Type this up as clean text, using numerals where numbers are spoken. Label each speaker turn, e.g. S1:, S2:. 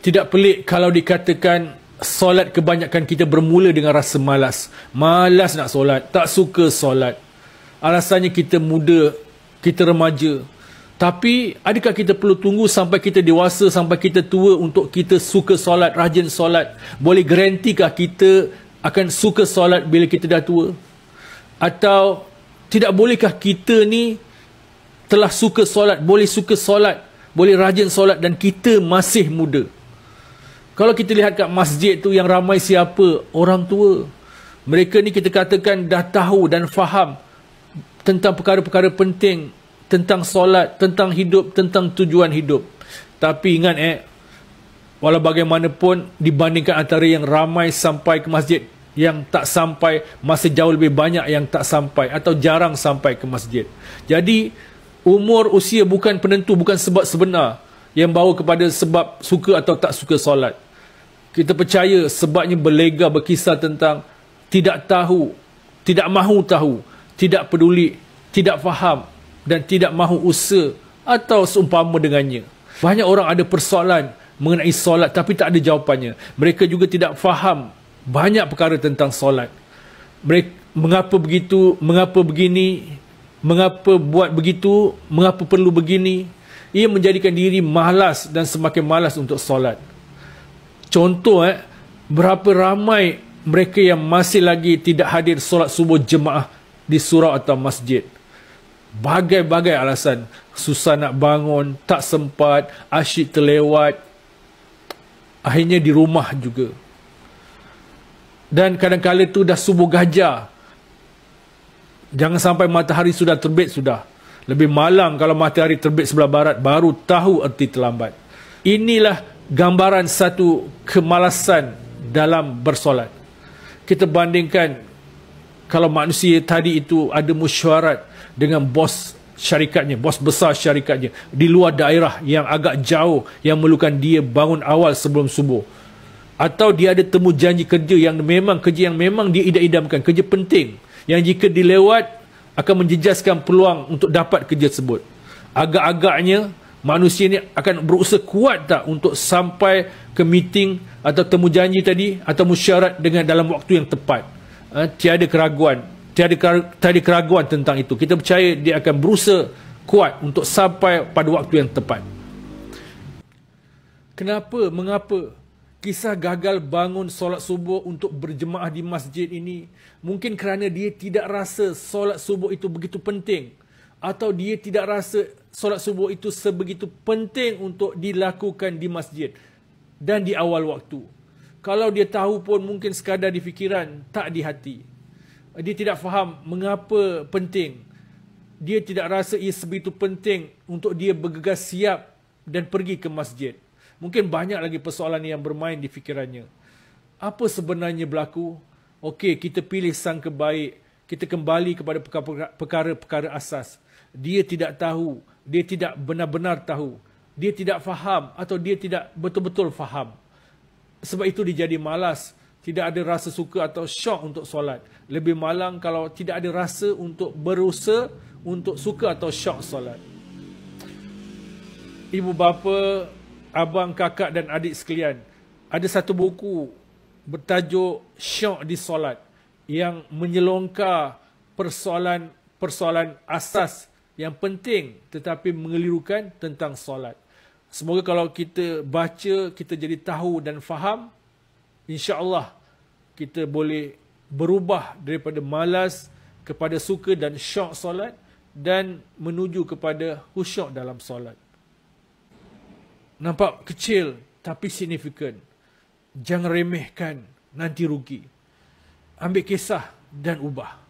S1: Tidak pelik kalau dikatakan solat kebanyakan kita bermula dengan rasa malas. Malas nak solat, tak suka solat. Alasannya kita muda, kita remaja. Tapi adakah kita perlu tunggu sampai kita dewasa, sampai kita tua untuk kita suka solat, rajin solat? Boleh garantikah kita akan suka solat bila kita dah tua? Atau tidak bolehkah kita ni telah suka solat, boleh suka solat, boleh rajin solat dan kita masih muda? Kalau kita lihat kat masjid tu yang ramai siapa? Orang tua. Mereka ni kita katakan dah tahu dan faham tentang perkara-perkara penting, tentang solat, tentang hidup, tentang tujuan hidup. Tapi ingat walau bagaimanapun dibandingkan antara yang ramai sampai ke masjid, yang tak sampai masih jauh lebih banyak yang tak sampai atau jarang sampai ke masjid. Jadi umur usia bukan penentu, bukan sebab sebenar yang bawa kepada sebab suka atau tak suka solat. Kita percaya sebabnya berlega berkisar tentang tidak tahu, tidak mahu tahu, tidak peduli, tidak faham dan tidak mahu usaha atau seumpama dengannya. Banyak orang ada persoalan mengenai solat tapi tak ada jawapannya. Mereka juga tidak faham banyak perkara tentang solat. Mereka, mengapa begitu, mengapa begini, mengapa buat begitu, mengapa perlu begini. Ia menjadikan diri malas dan semakin malas untuk solat. Contoh, berapa ramai mereka yang masih lagi tidak hadir solat subuh jemaah di surau atau masjid. Bagai-bagai alasan. Susah nak bangun, tak sempat, asyik terlewat. Akhirnya di rumah juga. Dan kadang-kadang tu dah subuh gajah. Jangan sampai matahari sudah terbit sudah. Lebih malang kalau matahari terbit sebelah barat, baru tahu erti terlambat. Inilah gambaran satu kemalasan dalam bersolat. Kita bandingkan kalau manusia tadi itu ada mesyuarat dengan bos syarikatnya, bos besar syarikatnya di luar daerah yang agak jauh, yang memerlukan dia bangun awal sebelum subuh. Atau dia ada temu janji kerja yang memang dia idam-idamkan, kerja penting yang jika dilewat akan menjejaskan peluang untuk dapat kerja tersebut. Agak-agaknya manusia ni akan berusaha kuat tak untuk sampai ke meeting atau temu janji tadi atau mesyuarat dengan dalam waktu yang tepat. Tiada keraguan tentang itu. Kita percaya dia akan berusaha kuat untuk sampai pada waktu yang tepat. Mengapa kisah gagal bangun solat subuh untuk berjemaah di masjid ini? Mungkin kerana dia tidak rasa solat subuh itu begitu penting, atau dia tidak rasa solat subuh itu sebegitu penting untuk dilakukan di masjid dan di awal waktu. Kalau dia tahu pun mungkin sekadar di fikiran, tak di hati. Dia tidak faham mengapa penting. Dia tidak rasa ia sebegitu penting untuk dia bergegas siap dan pergi ke masjid. Mungkin banyak lagi persoalan yang bermain di fikirannya. Apa sebenarnya berlaku? Okey, kita pilih sangka baik. Kita kembali kepada perkara-perkara asas. Dia tidak tahu. Dia tidak benar-benar tahu. Dia tidak faham atau dia tidak betul-betul faham. Sebab itu dia jadi malas. Tidak ada rasa suka atau syok untuk solat. Lebih malang kalau tidak ada rasa untuk berusaha untuk suka atau syok solat. Ibu bapa, abang, kakak dan adik sekalian, ada satu buku bertajuk Syok di Solat yang menyelongkar persoalan asas yang penting tetapi mengelirukan tentang solat. Semoga kalau kita baca, kita jadi tahu dan faham, insya-Allah kita boleh berubah daripada malas kepada suka dan syok solat dan menuju kepada khusyuk dalam solat. Nampak kecil tapi signifikan. Jangan remehkan, nanti rugi. Ambil kisah dan ubah.